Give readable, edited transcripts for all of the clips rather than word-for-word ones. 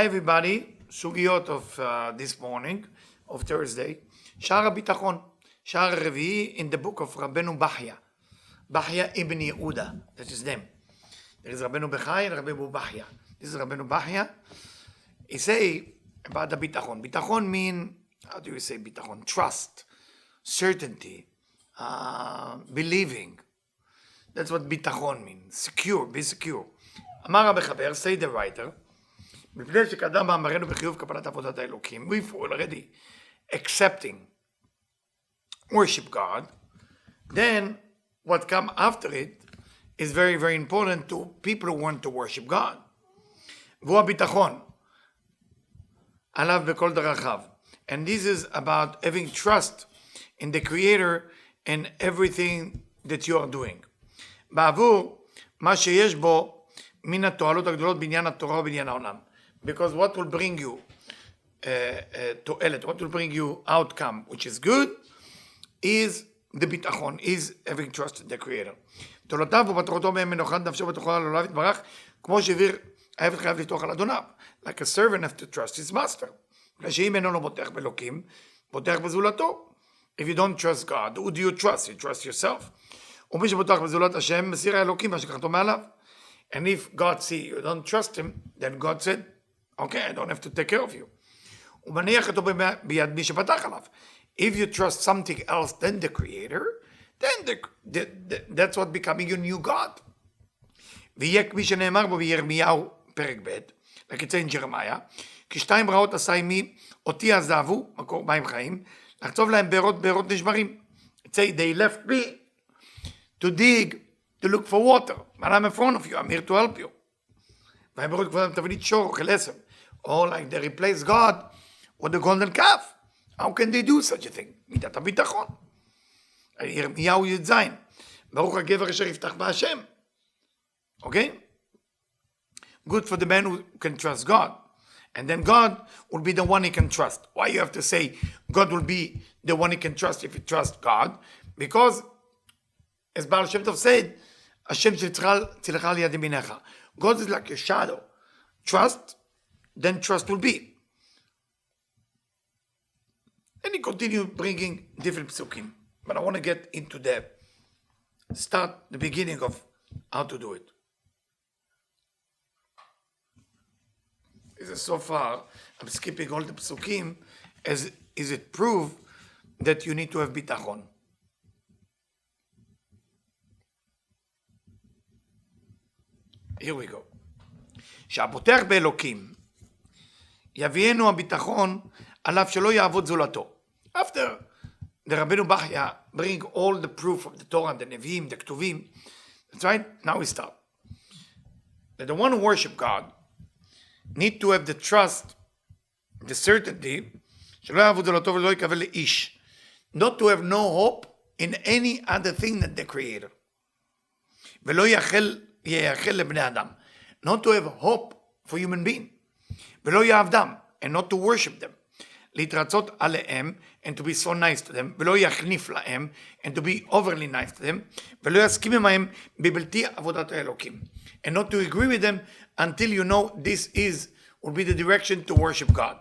Hi everybody, סוגיות of this morning, of Thursday. שער הביטחון, שער הרביעי in the book of רבנו Bachya. Bachya ibn Pekuda, that's his name. There is רבנו Bechai and רבנו Bachya. This is רבנו Bachya. He say about the ביטחון. ביטחון mean, how do you say ביטחון? Trust, certainty, believing. That's what ביטחון means. Secure, be secure. אמר המחבר, say the writer, מפני שקדם מאמרנו בחיוב קבלת עבודת האלוקים, we've already accepting worship God, then what come after it is very very important to people who want to worship God. והוא הביטחון עליו בכל דרכיו. And this is about having trust in the Creator and everything that you are doing. בעבור מה שיש בו מן התועלות הגדולות בעניין התורה ובעניין העולם. Because what will bring you תועלת, what will bring you outcome, which is good, is the ביטחון, is having trust in the Creator. תולותיו ובטרותו מהם מנוחת נפשו בתוכה על עליו יתברך, כמו שהעביר העבד חייב לתוך על אדוניו. Like a servant has to trust his master. שאם אינו לא בוטח באלוקים, בוטח בזולתו. If you don't trust God, who do you trust? You trust yourself. ומי שבוטח בזולת השם, מסיר האלוקים מה שקחתו מעליו. And if God see you don't trust him, then God said, okay, I don't have to take care of you. ומניח אותו ביד מי שפתח עליו. If you trust something else than the Creator, then that's what becoming your new God. ויהיה כפי שנאמר בו בירמיהו פרק ב', like it's in Jeremiah, כי שתיים רעות עשה עמי, אותי עזבו, מקור מים חיים, לחצוב להם בארות נשברים. It say, they left me to dig, to look for water, but I'm in front of you, I'm here to help you. ויאמרו לכבודם תבנית שור, אוכל עשב. Or like they replace God with the golden calf. How can they do such a thing? מידת הביטחון. ירמיהו י"ז. ברוך הגבר אשר יפתח בהשם. Okay? Good for the man who can trust God. And then God will be the one he can trust. Why you have to say God will be the one he can trust if you trust God? Because, as Baal Shem Tov said, Hashem tzilcha al yad yaminecha. God is like a shadow. Trust, then trust will be. And he continued bringing different psukim. But I want to get into the beginning of how to do it. So far, I'm skipping all the psukim, as is it proof that you need to have bitachon. Here we go. שהפותח באלוקים יביאנו הביטחון עליו שלא יעבוד זולתו. After the רבנו Bachya bring all the proof of the Torah, the Nevi'im, the Ketuvim, that's right, now we start. That the one who worship God need to have the trust, the certainty, שלא יעבוד זולתו ולא יקווה לאיש. Not to have no hope in any other thing than the Creator. ולא ייחל לבני אדם. Not to have hope for human being. ולא יעבדם, and not to worship them. להתרצות עליהם, and to be so nice to them. ולא יחניף להם, and to be overly nice to them. ולא יסכים עמהם בבלתי עבודת האלוקים. And not to agree with them until you know this will be the direction to worship God.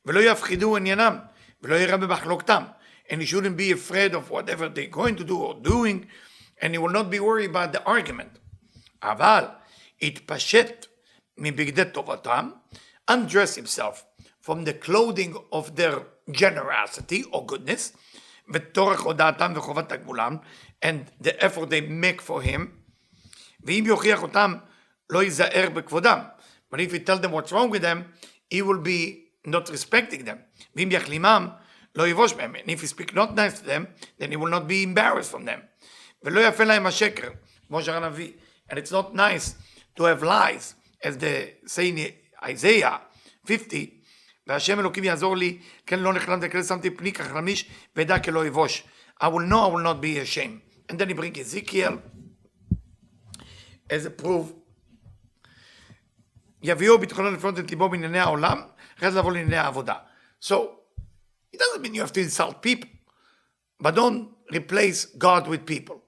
ולא יפחידו עניינם, ולא יראה במחלוקתם. And you shouldn't be afraid of whatever they're going to do or doing, and you will not be worried about the argument. אבל התפשט מבגדי טובתם, undress himself from the clothing of their generosity or goodness, וטורח הודעתם וחובת תגמולם, and the effort they make for him, ואם יוכיח אותם, לא ייזהר בכבודם. But if you tell them what's wrong with them, he will be not respecting them. ואם יחלימם, לא יבוש בהם. And if you speak not nice to them, then he will not be embarrassed from them. ולא יפה להם השקר, כמו שאמר הנביא. And it's not nice to have lies, as they say in Isaiah 50, והשם אלוקים יעזור לי, כן לא נחלמתי, כן שמתי פני כחלמיש, וידע כי לא יבוש. I will know, I will not be ashamed. And then he brings Ezekiel as a proof. יביאו ביטחונו לפנות את ליבו בענייני העולם, אחרי זה לבוא לענייני העבודה. So, it doesn't mean you have to insult people, but don't replace God with people.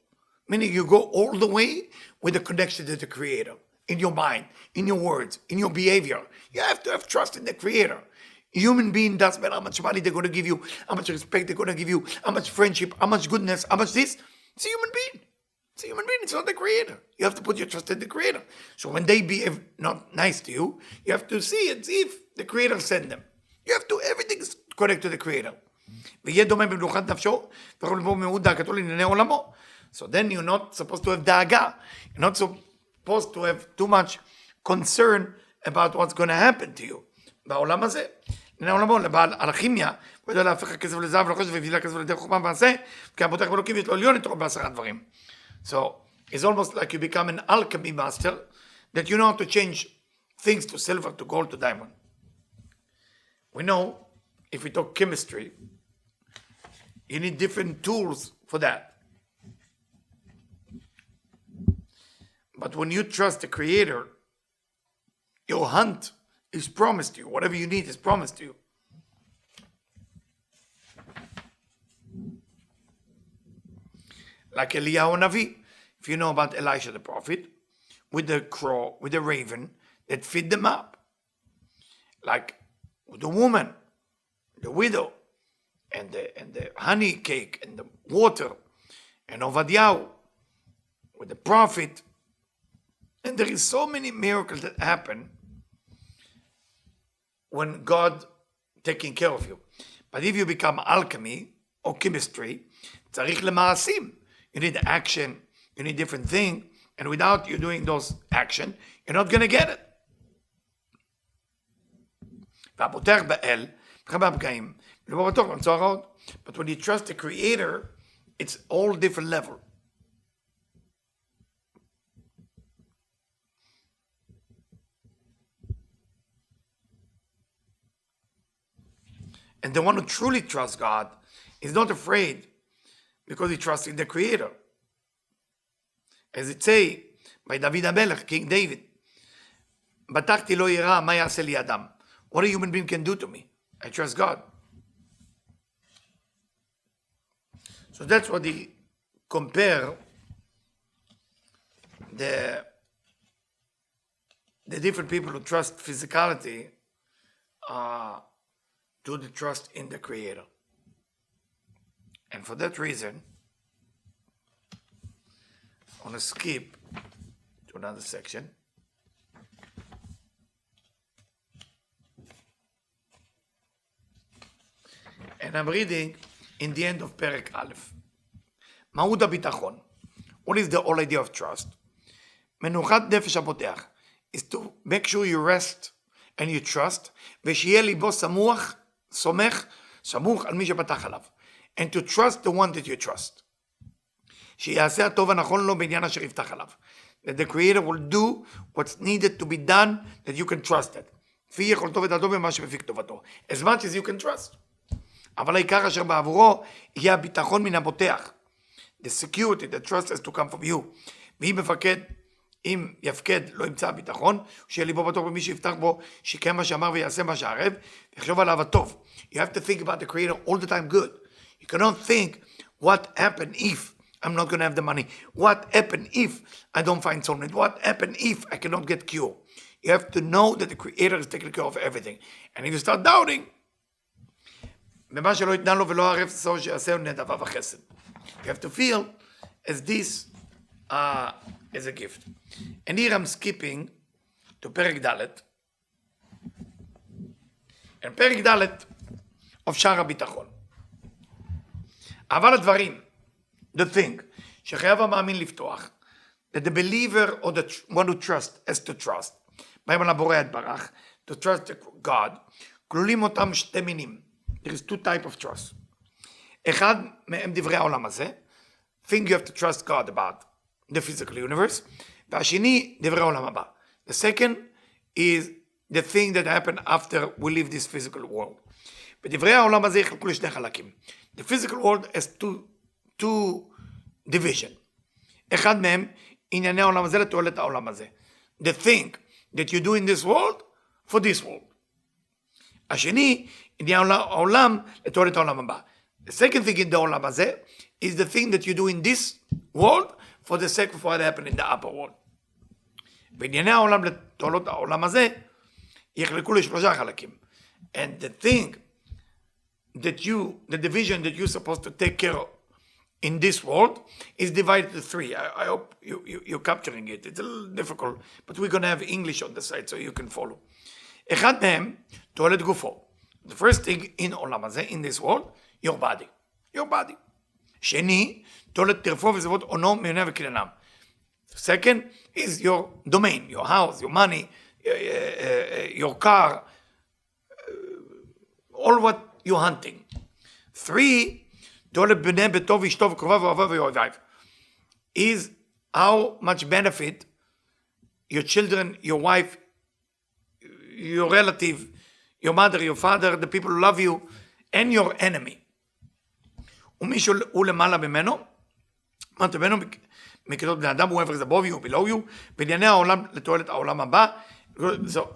Meaning you go all the way with the connection to the Creator. in your mind, in your words, in your behavior. You have to have trust in the Creator. Human being doesn't matter how much money they're going to give you, how much respect they're going to give you, how much friendship, how much goodness, how much this. It's a human being. It's a human being. It's not the Creator. You have to put your trust in the Creator. So when they behave not nice to you, you have to see and see if the Creator sent them. You have to, everything's connected to the Creator. ויהיה דומה במלוכת נפשו, וכל בו מעודה כתוב לענייני עולמו. So then you're not supposed to have דאגה. You're not supposed to have too much concern about what's going to happen to you. בעולם הזה. לענייני עולמו, לבעל אלכימיה, הוא יודע להפך הכסף לזהב ולחושך והביא לכסף לידי חוכמה ועשה, כי הפותח באלוקים יש לו עליון לתוך בעשרה דברים. So it's almost like you become an alchemy master, that you know how to change things to silver, to gold, to diamond. We know, if we talk chemistry, you need different tools for that. But when you trust the Creator, your hunt is promised to you. Whatever you need is promised to you. Like Eliyahu Navi, if you know about Elisha the prophet, with the crow, with the raven, that feed them up. Like with the woman, the widow, and the honey cake, and the water, and Ovadiah, with the prophet. And there is so many miracles that happen when God taking care of you. But if you become alchemy or chemistry, צריך למעשים. You need action, you need different thing, and without you doing those action, you're not going to get it. והפותח באל, בכמה פגעים, ולא בטוח במצוא הרעות. But when you trust the Creator, it's all different level. And the one who truly trusts God is not afraid because he trusts in the Creator. As it say by David HaMelech, King David, בטחתי לא ירא, מה יעשה לי אדם? What a human being can do to me. I trust God. So that's what he compare the different people who trust physicality to the trust in the Creator. And for that reason, I want to skip to another section. And I'm reading in the end of Perek Aleph. מהות הביטחון. What is the whole idea of trust? מנוחת נפש הפותח is to make sure you rest and you trust, ושיהיה ליבו סמוך על מי שפתח עליו. And to trust the one that you trust. שיעשה הטוב הנכון לו בעניין אשר יפתח עליו. That the Creator will do what's needed to be done, that you can trust it. לפי יכולתו ודעתו במה שמפיק טובתו. As much as you can trust. אבל העיקר אשר בעבורו יהיה הביטחון מן הבוטח. The security, the trust has to come from you. ואם מפקד, אם יפקד לא ימצא הביטחון, שיהיה ליבו בטוח במי שיפתח בו, שיקיים מה שאמר ויעשה מה שערב, ויחשוב עליו הטוב. You have to think about the Creator all the time good. You cannot think, what happened if I'm not going to have the money? What happened if I don't find soulmate? What happened if I cannot get cure? You have to know that the Creator is taking care of everything. And if you start doubting, במה שלא יתנה לו ולא ערב סור שיעשה נדבה וחסד. You have to feel as this as a gift. And here I'm skipping to פרק ד'. And פרק ד' of שער הביטחון. אבל הדברים, the thing, שחייב המאמין לפתוח, that the believer or the one who trusts has to trust, בהם על הבורא יתברך, to trust God, כלולים אותם שתי מינים. There is two types of trust. אחד מהם דברי העולם הזה, thing you have to trust God about the physical universe, והשני דברי העולם הבא. The second is the thing that happened after we leave this physical world. בדברי העולם הזה יחלקו לשני חלקים. The physical world has two division. אחד מהם ענייני העולם הזה לתועלת העולם הזה. The thing that you do in this world for this world. השני, עניין העולם לתועלת העולם הבא. The second thing in the העולם הזה is the thing that you do in this world for the sake of what happened in the upper world. וענייני העולם לתועלות העולם הזה, יחלקו לשלושה חלקים. And the thing that the division that you're supposed to take care of in this world is divided to three. I hope you're capturing it. It's a little difficult, but we're going to have English on the side so you can follow. אחד מהם, תועלת גופו. The first thing in עולם הזה, in this world, your body. Your body. שני, תועלת טרפו וזבות עונו, מיוניה וקרנם. Second is your domain, your house, your money, your car, all what you're hunting. Three, תועלת בני ביתו ואשתו וקרוביו ואוהביו ואוהביו. Is how much benefit your children, your wife, your relative, your mother, your father, the people who love you, and your enemy. ומי שהוא למעלה ממנו, אמרת ממנו, מכיתות בני אדם, whoever is above you, below you, בענייני העולם לתועלת העולם הבא.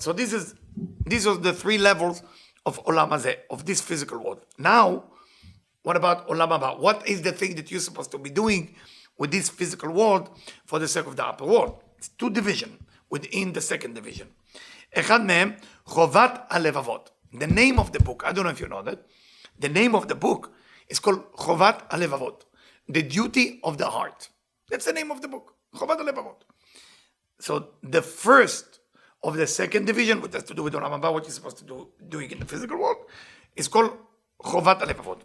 So these are the three levels of עולם הזה, of this physical world. Now, what about עולם הבא? What is the thing that you're supposed to be doing with this physical world for the sake of the upper world? It's two divisions within the second division. אחד מהם, חובת הלבבות. The name of the book, I don't know if you know that, the name of the book is called חובת הלבבות. The duty of the heart. That's the name of the book. חובת הלבבות. So the first of the second division, which has to do with עולם הבא, what you're supposed to do doing in the physical world, is called חובת הלבבות.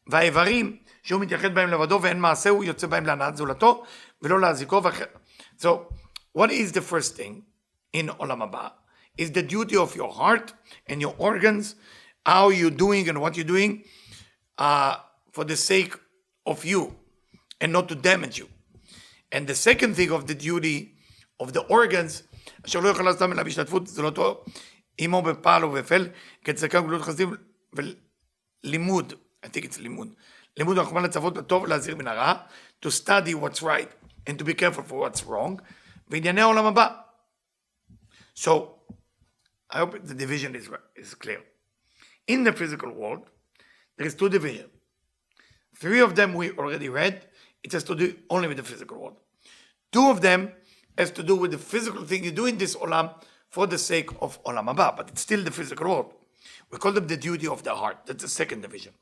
והאיברים שהוא מתייחד בהם לבדו ואין מעשה, הוא יוצא בהם להנאת זולתו ולא להזיקו. So what is the first thing in עולם הבא? Is the duty of your heart and your organs, how you're doing and what you're doing for the sake of you and not to damage you. And the second thing of the duty of the organs, אשר לא יוכל לעשות אליו בהשתתפות זולתו עמו בפעל ובפעל, כצדקה וגמילות חסדים ולימוד, I think it's לימוד החוכמה לצוות בטוב ולהזהיר מן הרע, to study what's right and to be careful for what's wrong, וענייני העולם הבא. So, I hope the division is clear. In the physical world, there is two divisions. Three of them we already read. It has to do only with the physical world. Two of them has to do with the physical thing you do in this olam for the sake of olam haba, but it's still the physical world. We call them the duty of the heart. That's the second division.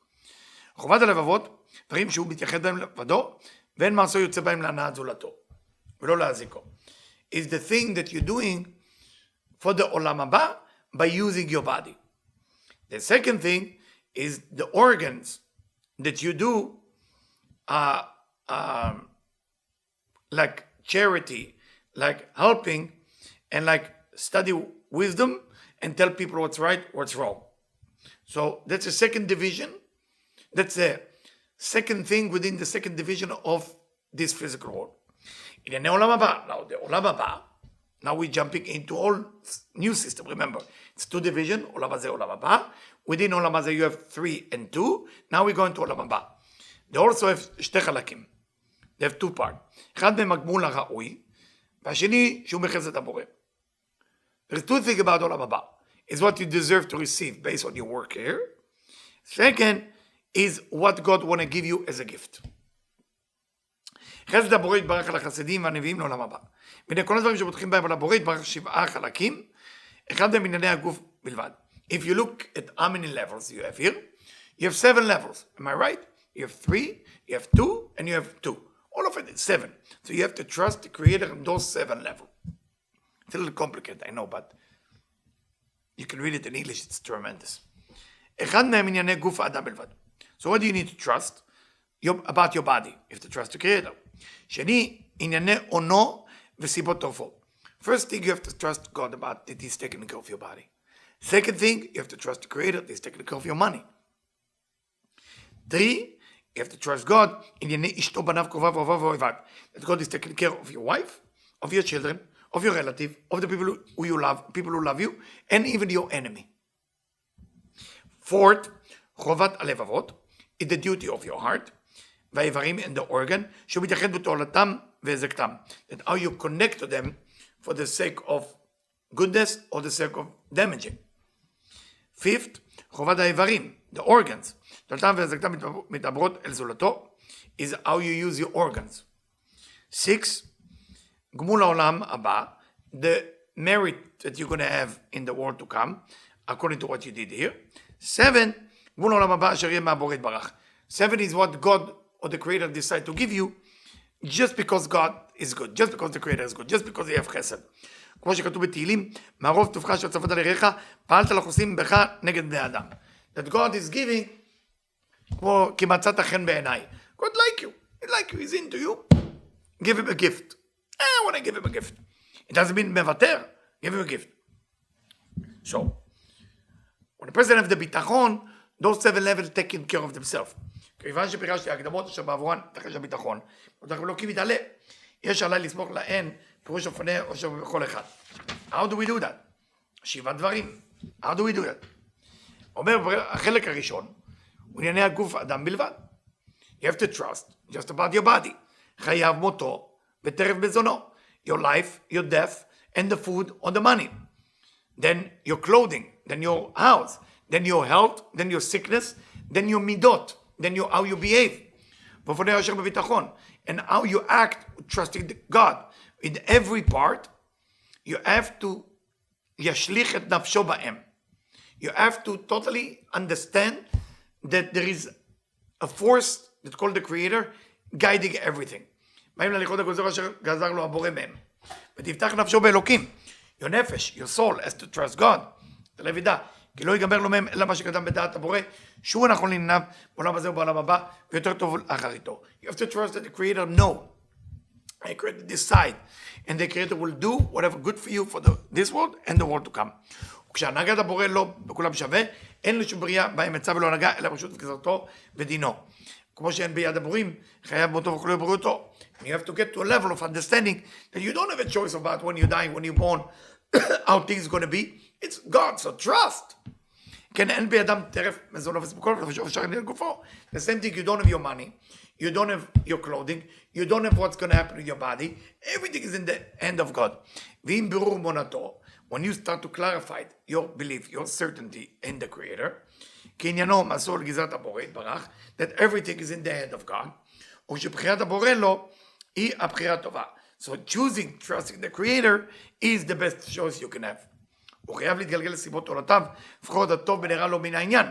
חובת הלבבות, דברים שהוא מתייחד בהם לבדו, ואין מעשו יוצא בהם להנאת זולתו, ולא להזיקו. Is the thing that you're doing for the olam haba by using your body. The second thing is the organs that you do like charity, like helping, and like study wisdom and tell people what's right, what's wrong. So that's a second division. That's the second thing within the second division of this physical world. In the olam haba, now the olam haba, now we're jumping into all new system. Remember, it's two division, olam hazeh, olam haba. Within olam hazeh you have 3 and 2. Now we go into olam haba. They also have שתי חלקים. They have two parts. אחד מהם הגמול הראוי, והשני שהוא מחסד הבורא. There's two things about עולם הבא. It's what you deserve to receive based on your work here. Second is what God want to give you as a gift. חסד הבורא יתברך על החסדים והנביאים לעולם הבא. מן כל הדברים שבוטחים בהם על הבורא יתברך 7 חלקים, אחד מהם ענייני הגוף בלבד. If you look at how many levels you have here, you have 7 levels. Am I right? You have 3, you have 2, and you have 2. All of it is 7. So you have to trust the Creator in those 7 levels. It's a little complicated, I know, but you can read it in English, it's tremendous. אחד מהם ענייני גוף האדם בלבד. So what do you need to trust? About your body. You have to trust the Creator. שני, ענייני עונו וסיבות טרפו. First thing you have to trust God about that He's taking care of your body. Second thing, you have to trust the Creator that He's taking care of your money. 3, you have to trust God ענייני אשתו בניו קרוביו ואוהביו ואוהביו. That God is taking care of your wife, of your children, of your relative, of the people who you love, people who love you, and even your enemy. 4th, חובת הלבבות is the duty of your heart, והאיברים and the organ, שהוא מתייחד בתועלתם והזקתם. That how you connect to them for the sake of goodness or the sake of damaging. 5th, חובת האיברים, the organs, תועלתם והזקתם מתעברות אל זולתו, is how you use your organs. 6, גמול העולם הבא, the merit that you're going to have in the world to come, according to what you did here. 7, 7 is what God or the Creator decide to give you, just because God is good, just because the Creator is good, just because you have chesed. כמו שכתוב בתהילים, מהרוב טובך שצפת על יריך, פעלת לחוסים בך נגד בני אדם. That God is giving, כמו כי מצאת חן בעיניי. God like you, he's into you. Give him a gift. I want to give him a gift. It doesn't mean מוותר, give him a gift. So, when a person has the ביטחון, those 7 levels taking care of themselves. כיוון שפירשתי הקדמות אשר בעבורן תחש הביטחון, ותחת אלוקים יתעלה, יש עליי לסמוך להן פירוש אופני או שבכל אחד. How do we do that? 7 דברים. How do we do that? אומר החלק הראשון, הוא ענייני הגוף אדם בלבד. You have to trust just about your body. חייו מותו וטרף מזונו. Your life, your death, and the food or the money. Then your clothing, then your house, then your health, then your sickness, then your midot, then how you behave. ואופני אשר בביטחון. And how you act trusting God. In every part, you have to ישליך את נפשו בהם. You have to totally understand that there is a force that's called the Creator guiding everything. באים להליכות הגוזר אשר גזר לו הבורא מהם. ותפתח נפשו באלוקים. Your נפש, your soul has to trust God. תלב ידע, כי לא ייגמר לו מהם אלא מה שקדם בדעת הבורא, שהוא נכון לעיניו בעולם הזה ובעולם הבא, ויותר טוב אחריתו. You have to trust that the Creator know. The Creator decide. And the Creator will do whatever good for you for this world and the world to come. וכשהנהגת הבורא לא בכולם שווה, אין לשום בריאה בהם עצה ולא הנהגה, אלא פשוט גזרתו ודינו. כמו שאין ביד הבורים, חייב מותו וכולו בריאותו. You have to get to a level of understanding that you don't have a choice about when you die, when you're born, how things going to be. It's God, so trust. כן, אין בידם טרף מזון אפס בכל ופשוט אפשר לנהל גופו. The same thing, you don't have your money, you don't have your clothing, you don't have what's going to happen with your body. Everything is in the hand of God. ואם בירור אמונתו, when you start to clarify your belief, your certainty in the Creator, כי עניינו מסור לגזרת הבורא יתברך, that everything is in the hand of God, ושבחירת הבורא לו היא הבחירה הטובה. So choosing, trusting the Creator is the best choice you can have. הוא חייב להתגלגל לסיבות תורתיו, לפחות הטוב ונראה לו מן העניין.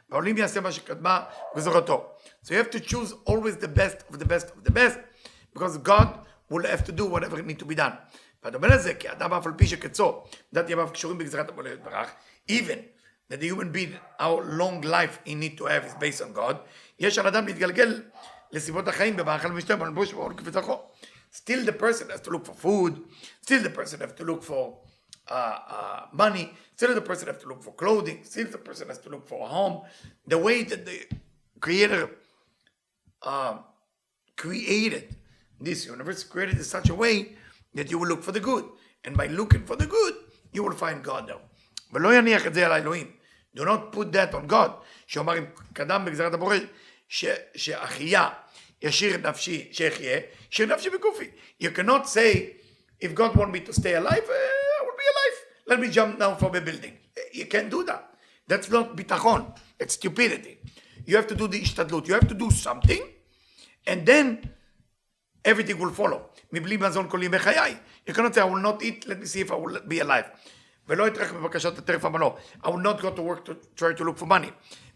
והעולים יעשה מה שקדמה גזרתו. So you have to choose always the best of the best of the best, because God will have to do whatever need to be done. והדומה לזה, כי האדם אף על פי שקצו, דת ימיו קשורים בגזרת הבורא יתברך, even that the human being, how long life he need to have is based on God, יש על אדם להתגלגל לסיבות החיים במאכל משתה, בלבוש ובאור כפתחו. Still the person has to look for food, still the person has to look for money, still the person has to look for clothing, still the person has to look for a home. The way that the Creator created this universe, created in such a way that you will look for the good. And by looking for the good, you will find God there. ולא יניח את זה על האלוהים. Do not put that on God. שאומר אם קדם בגזרת הבורא, שאחיה ישיר נפשי שיחיה, ישיר נפשי בגופי. You cannot say, if God want me to stay alive, I will be alive. Let me jump down from a building. You can't do that. That's not ביטחון. It's stupidity. You have to do the השתדלות. You have to do something, and then everything will follow. מבלי מזון כל ימי חיי. You cannot say, I will not eat, let me see if I will be alive. ולא יתרח בבקשת הטרף עמלו. I will not go to work to try to look for money.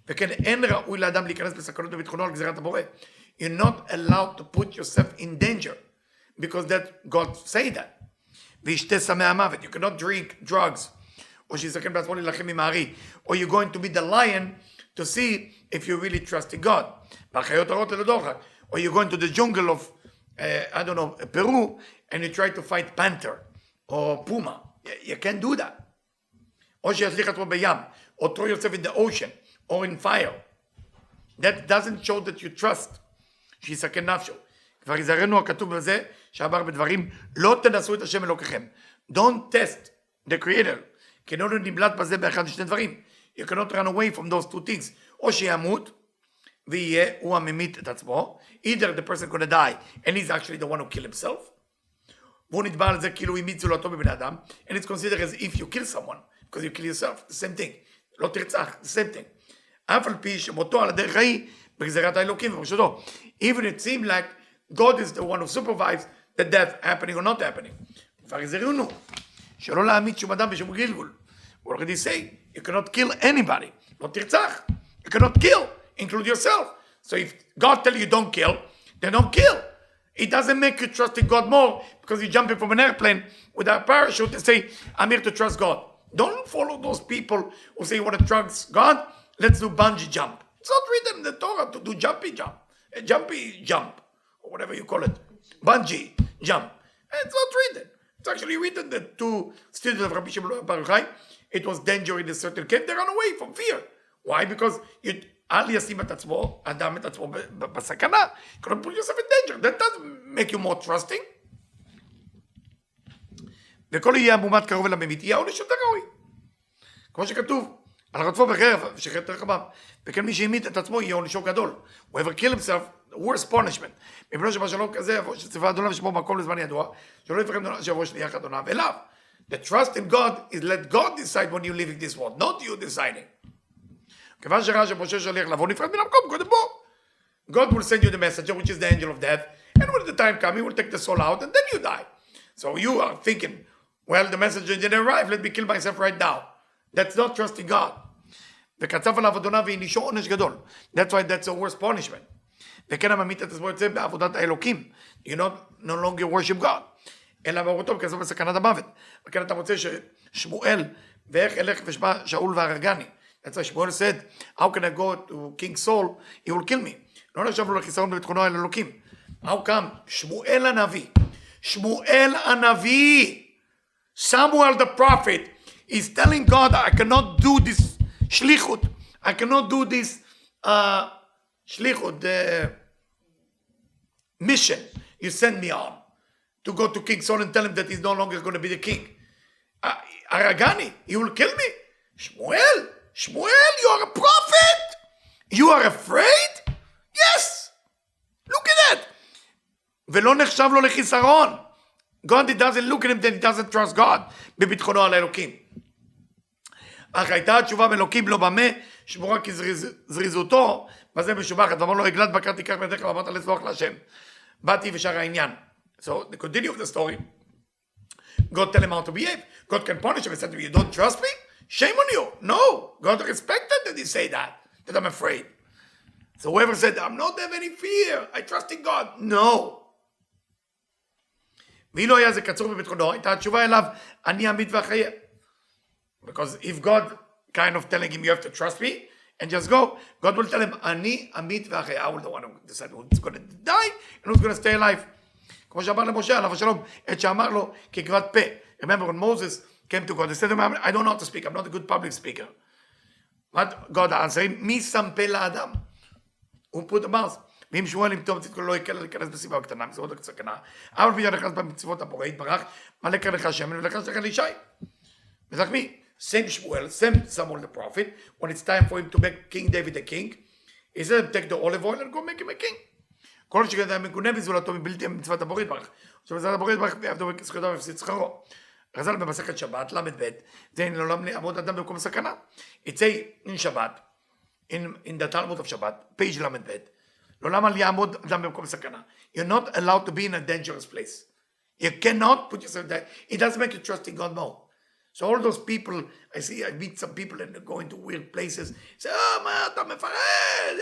וכן אין ראוי לאדם להיכנס בסכנות וביטחונו על גזירת הבורא. You're not allowed to put yourself in danger, because that God say that. וישתה סמי המוות. You cannot drink drugs. או שיסכן בעצמו להילחם עם הארי. Or you're going to be the lion to see if you really trust in God. והחיות הרעות לדוחק. Or you're going to the jungle of, I don't know, Peru, and you try to fight panther or puma. You can't do that. או שיצליח עצמו בים, or throw yourself in the ocean, or in fire. That doesn't show that you trust. שיסכן נפשו. כבר יזהרנו הכתוב בזה, שאמר בדברים, לא תנסו את השם אלוקיכם. Don't test the Creator. כי לא נמלט בזה באחד משני דברים. You cannot run away from those two things. או שימות, ויהיה הוא הממית את עצמו. Either the person gonna die, and he's actually the one who killed himself. והוא נתבע על זה כאילו המיט זולתו בבני אדם, and it's considered as if you kill someone, because you kill yourself, the same thing. לא תרצח, the same thing. אף על פי שמותו על הדרך ההיא, בגזירת האלוקים וברשותו. Even it seemed like God is the one who supervises the death happening or not happening. כבר יזהרנו, שלא להעמיד שום אדם בשום גלגול. We already say, you cannot kill anybody. לא תרצח. You cannot kill, include yourself. So if God tell you don't kill, then don't kill. It doesn't make you trust in God more because you're jumping from an airplane with a parachute and say, I'm here to trust God. Don't follow those people who say you want to trust God. Let's do bungee jump. It's not written in the Torah to do jumpy jump, or whatever you call it. Bungee jump. It's not written. It's actually written that two students of Rabbi Shimon Bar Yochai, it was danger in a certain cave, they ran away from fear. Why? Because אל ישים את עצמו, אדם את עצמו בסכנה. You cannot put yourself in danger. That doesn't make you more trusting. וכל יהיה המומד קרוב אל הממית, יהיה העונש יותר ראוי. כמו שכתוב, על רדפו בחרב ושחרר את רחמיו. וכן מי שהמית את עצמו יהיה עונשו גדול. Whoever kill himself, the worst punishment. מבנו שבשלום כזה יבוא שצבא אדוניו ושמו מקום לזמן ידוע, שלא יפחד שיבוא שליח אדוניו אליו. The trust in God is let God decide when you're leaving this world, not you deciding. כיוון שראה שמשה שליח לבוא נפרד מן המקום, קודם בוא. God will send you the messenger, which is the angel of death, and when the time comes, he will take the soul out, and then you die. So you are thinking, well, the messenger didn't arrive, let me kill myself right now. That's not trusting God. וקצף עליו אדוניו והענישו עונש גדול. That's why that's the worst punishment. וכן הממית את עצמו יוצא בעבודת האלוקים. You no longer worship God. אלא באורתו וכזו בסכנת המוות. וכן אתה מוצא ששמואל, ואיך אלך ושמע שאול והרגני. That's why Shmuel said, how can I go to King Saul? He will kill me. לא נחשב לו לחיסרון בביטחונו אל אלוקים. How come? שמואל הנביא. Samuel the prophet is telling God, I cannot do this shlichut. I cannot do this shlichut, the mission you send me on to go to King Saul and tell him that he's no longer going to be the king. Aragani, he will kill me. Shmuel, you are a prophet? You are afraid? Yes. Look at that. ולא נחשב לו לחיסרון. God, he doesn't look at him, then he doesn't trust God. בביטחונו על האלוקים. אך הייתה התשובה מאלוקים לא במה, שמורה כזריזותו, וזה משובחת, ואמר לו, הגלת בקר תיקח מידיך, ואמרת לסלוח להשם. באתי ושאר העניין. So, the continue of the story, God tell him how to behave. God can punish him and say to him, you don't trust me? Shame on you. No, God respected that he say that I'm afraid. So whoever said, I'm not have any fear, I trust in God. No. ואילו היה זה קצור בביטחונו, הייתה התשובה אליו, אני אמית ואחיה. Because if God kind of telling him, you have to trust me, and just go, God will tell him, אני אמית ואחיה. I will the one who decide who's going to die, and who's going to stay alive. כמו שאמר למשה, עליו השלום, את שאמר לו, ככבד פה. Remember when Moses came to God, he said to him, I don't know how to speak, I'm not a good public speaker. What God answered, מי שם פה לאדם? הוא put the mouth. ואם שמואל עם תום צדקו לא יקל להיכנס בסביבה הקטנה, מסורות הקצקנה, אבל פתאום נכנס במצוות הבורא, יתברך, מלא קרנך שמן ולכנס לך לישי. וזך מי? Same Shmuel, same Samuel the prophet, when it's time for him to make King David a king, he said, take the olive oil and go make him a king. כל שכזה מגונה בזולתו מבלתי מצוות הבורא יתברך. עכשיו מצוות הבורא יתברך, ויעבדו בזכותו והפסיד שכרו. חז"ל במסכת שבת, ל"ב, זה אין לעולם לעמוד אדם במקום סכנה. It say in Shabbat, in the Talmud of Shabbat, page ל"ב, לעולם על יעמוד אדם במקום סכנה. You're not allowed to be in a dangerous place. You cannot put yourself there. It doesn't make you trust in God more. So all those people, I meet some people and they go into weird places, say, מה אתה מפחד?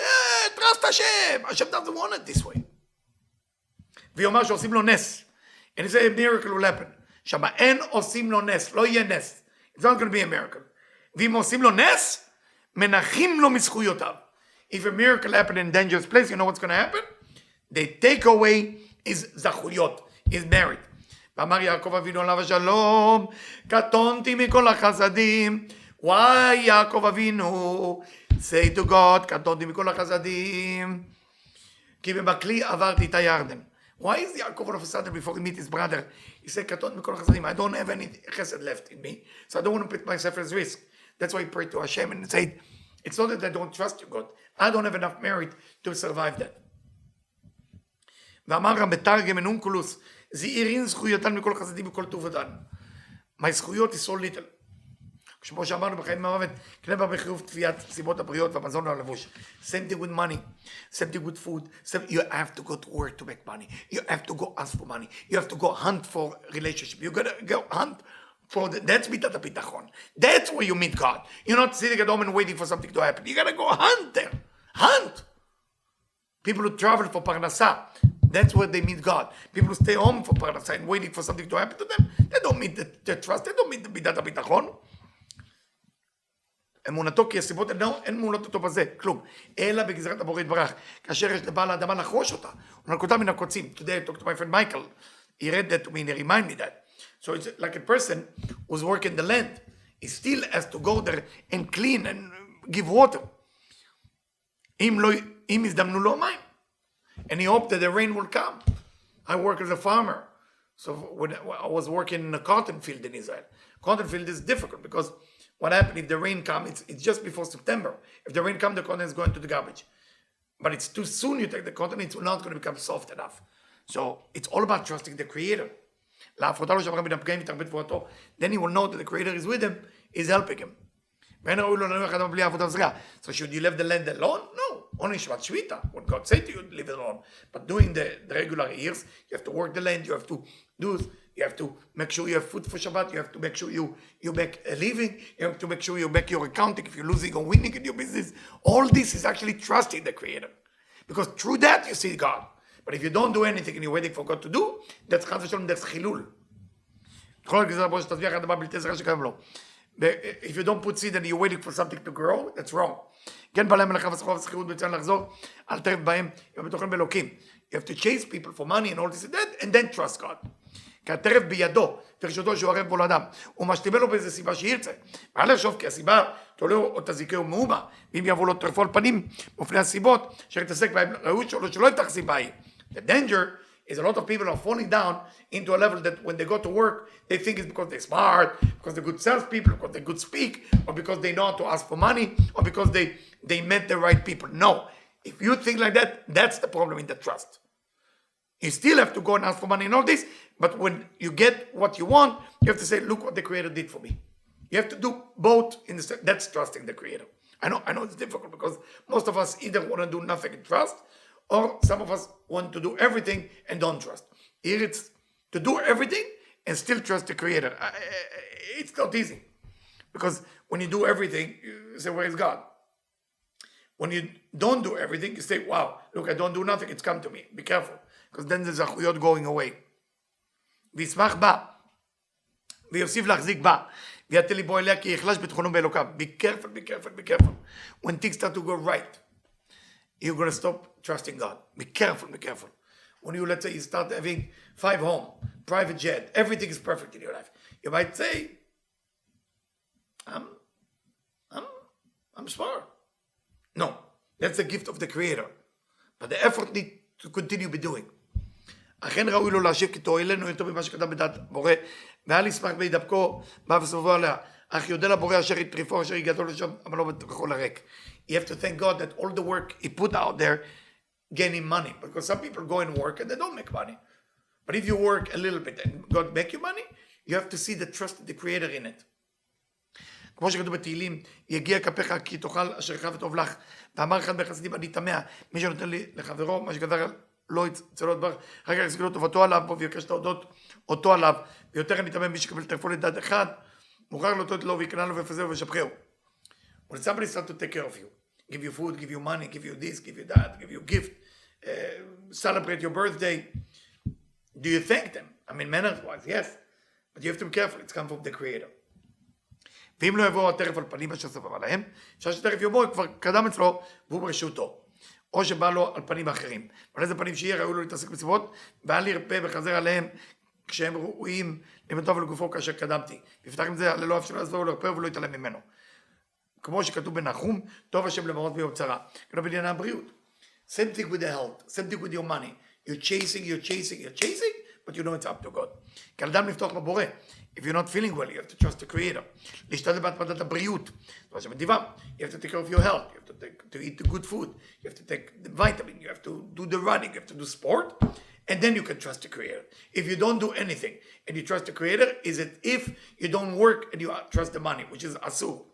trust Hashem. Hashem doesn't want it this way. ויאמר שעושים לו נס. And he say a miracle will happen. שם אין עושים לו נס, לא יהיה נס. It's not going to be a miracle. ואם עושים לו נס, מנחים לו מזכויותיו. If a miracle happen in a dangerous place, you know what's going to happen? They take away his זכויות, his merit. ואמר יעקב אבינו עליו השלום, קטונתי מכל החסדים. Why יעקב אבינו? Say to God, קטונתי מכל החסדים. כי במקלי עברתי את הירדן. Why is Yaakov all of a sudden before he meet his brother? He said, קטונתי מכל החסדים. I don't have any chesed left in me, so I don't want to put myself at risk. That's why he prayed to Hashem and said, it's not that I don't trust you, God. I don't have enough merit to survive that. ואמר רב בתרגם in Unculus, זעירין זכויותן מכל חסדים וכל טובתן. My זכויות is so little. כמו שאמרנו בחיים מהמוות, קנה בה בחיוב תביעת סיבות הבריאות והמזון והלבוש. Same thing with money, same thing with food. You have to go to work to make money. You have to go ask for money. You have to go hunt for relationship. You gotta go hunt That's mitat habitachon. That's where you meet God. You're not sitting at home and waiting for something to happen. You gotta go hunt there. Hunt. People who travel for parnasa, that's where they meet God. People who stay home for parnasa and waiting for something to happen to them, they don't meet the trust, they don't meet the מידת הביטחון. אמונתו כי הסיבות אין אמונות אותו בזה, כלום. אלא בגזרת הבורא יתברך, כאשר יש לבעל האדמה לחרוש אותה. ונלקותה מן הקוצים. Today I talked to my friend Michael. He read that to me and he reminded me that. So it's like a person who's working the land. He still has to go there and clean and give water. אם הזדמנו לו מים. And he hoped that the rain will come. I work as a farmer. So when I was working in a cotton field in Israel. Cotton field is difficult because what happens if the rain comes, it's just before September. If the rain comes, the cotton is going to the garbage. But it's too soon you take the cotton, it's not going to become soft enough. So it's all about trusting the Creator. Then he will know that the Creator is with him, is helping him. So should you leave the land alone? No. Only Shvat Shvita. What God said to you, leave it alone. But doing the regular years, you have to work the land, you have to do, you have to make sure you have food for Shabbat, you have to make sure you make a living, you have to make sure you make your accounting if you're losing or winning in your business. All this is actually trusting the Creator. Because through that you see God. But if you don't do anything and you're waiting for God to do, that's Chas v'Shalom, that's Chilul. If you don't put seed and you're waiting for something to grow, that's wrong. You have to chase people for money and all this and that, and then trust God. כהטרף בידו, ורשותו שהוא ערב בו לאדם, הוא משתיבה לו באיזה סיבה שירצה. ואל לחשוב כי הסיבה תולה או תזיקהו מאומה, ואם יבוא לו טרפו על פנים, מופני הסיבות, אשר יתעסק בהם ראות שלא יפתח סיבה היא. The danger is a lot of people are falling down into a level that when they go to work, they think it's because they're smart, because they're good salespeople, because they could speak, or because they know how to ask for money, or because they met the right people. No. If you think like that, that's the problem in the trust. You still have to go and ask for money and all this, but when you get what you want, you have to say, look what the Creator did for me. You have to do both. That's trusting the Creator. I know it's difficult because most of us either want to do nothing and trust, or some of us want to do everything and don't trust. Here it's to do everything and still trust the Creator. It's not easy. Because when you do everything, you say, where is God? When you don't do everything, you say, wow, look, I don't do nothing, it's come to me. Be careful. Because then there's a chuyot going away. וישמח בה, ויוסיף להחזיק בה, ויתן ליבו אליה כי יחלש בתכונו באלוקיו. Be careful, be careful, be careful. When things start to go right, you're going to stop trusting God. Be careful, be careful. When you, let's say, you start having 5 home, private jet, everything is perfect in your life. You might say, I'm smart. No, that's the gift of the Creator. But the effort needs to continue be doing. אכן ראוי לו להשיב כי תועלנו יותר ממה שכתב בדעת בורא, ואל ישמח וידבקו, בא וסובבו עליה. אך יודע לבורא אשר יטריפו, אשר יגדול לשם, אבל לא בכל הריק. You have to thank God that all the work he put out there gaining money. Because some people go and work and they don't make money. But if you work a little bit and God make you money, you have to see the trust of the Creator in it. כמו שכתוב בתהילים, יגיע כפיך כי תאכל אשר חב וטוב לך. ואמר אחד בחסידים, אני תמה, מי שנותן לי לחברו, מה שגזר לא יצלו דבר, אחר כך יסגלו טובתו עליו, בו ויבקש את ההודות אותו עליו, ויותר אני תמה מי שקבל טרפו לדעת אחד, מוכר לו אותו לו ויקנה לו ויפזהו וישבחהו. When somebody starts to take care of you, give you food, give you money, give you this, give you that, give you gift, celebrate your birthday, do you thank them? I mean, manners-wise, yes. But you have to be careful, it's come from the Creator. ואם לא יבואו הטרף על פנים אשר סבב עליהם, אפשר שטרף יבואו, כבר קדם אצלו, והוא ברשותו. או שבא לו על פנים אחרים. על איזה פנים שיהיה ראוי לו להתעסק בסיבות, ואל ירפה וחזר עליהם כשהם ראויים למתו ולגופו כאשר קדמתי. ויפתח עם זה ללא אף שלא יעזבו ולא ירפה ולא יתעלם ממנו. כמו שכתוב בנחום, טוב השם למרות ביום צרה. כתוב בעניין הבריאות. Same thing with the health, same thing with your money. You're chasing, but you know it's up to God. כי על אדם לפתוח בבורא. If you're not feeling well, you have to trust the Creator. להשתדל בהתמדת הבריאות. זאת אומרת, you have to take care of your health. You have to eat the good food. You have to take the vitamin. You have to do the running. You have to do sport. And then you can trust the Creator. If you don't do anything and you trust the Creator, is it if you don't work and you trust the money, which is אסור.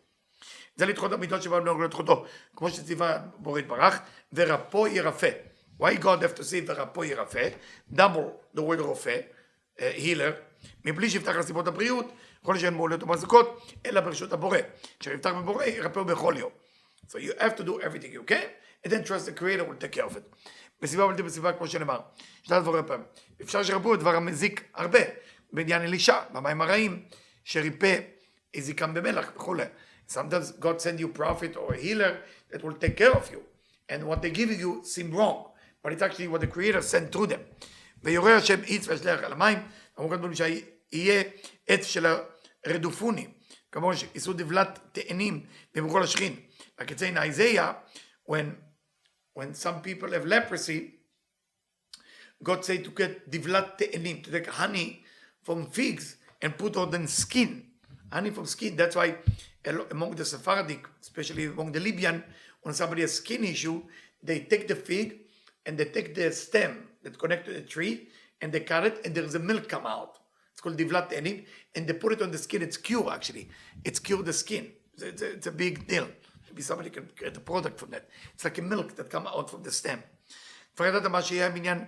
זה לדחות המידות שבאו נהוג לדחותו. כמו שציווה בורא יתברך, ורפו ירפא. Why God have to say ורפו ירפא? Double the word רופא. הילר, מבלי שיפתח לסיבות הבריאות, יכול שאין בו להיות מזוקות, אלא ברשות הבורא. כשיפתח בבורא, ירפאו בכל יום. So you have to do everything you can, and then trust the creator will take care of it. בסביבה ובלתי בסביבה, כמו שנאמר, שני הדברים פעם. אפשר שירפאו דבר המזיק הרבה, בעניין אלישע, במים הרעים, שריפא הזיקם במלח וכו'. Sometimes God send you prophet or a healer that will take care of you, and what they give you seem wrong, but it's actually what the creator sent through them. ויורה השם עץ וישלח על המים, אמרו כאן דברים שיהיה עץ של הרדופוני, כמו שעשו דבלת תאנים במקום השכין. Like it's in Isaiah, when some people have leprosy, God said to get divlat te'enim, to take honey from figs and put on the skin. Honey from skin, that's why among the Sephardic, especially among the Libyan, when somebody has skin issue, they take the fig and they take the stem that connect to the tree and they cut it and there's a milk come out. It's called divlat te'enim, and they put it on the skin. It's cure actually. It's cure the skin. It's a big deal. Maybe somebody can get a product from that. It's like a milk that come out from the stem. כבר ידעת מה שיהיה המניין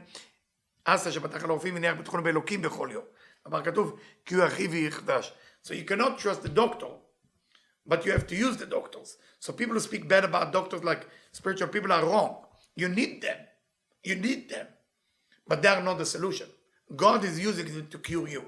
עשה שפתח על הרופאים וניח בתוכנו באלוקים בכל יום. אמר כתוב כי הוא אחיו ויחדש. So you cannot trust the doctor, but you have to use the doctors. So people who speak bad about doctors like spiritual people are wrong. You need them. You need them. But they are not the solution. God is using them to cure you.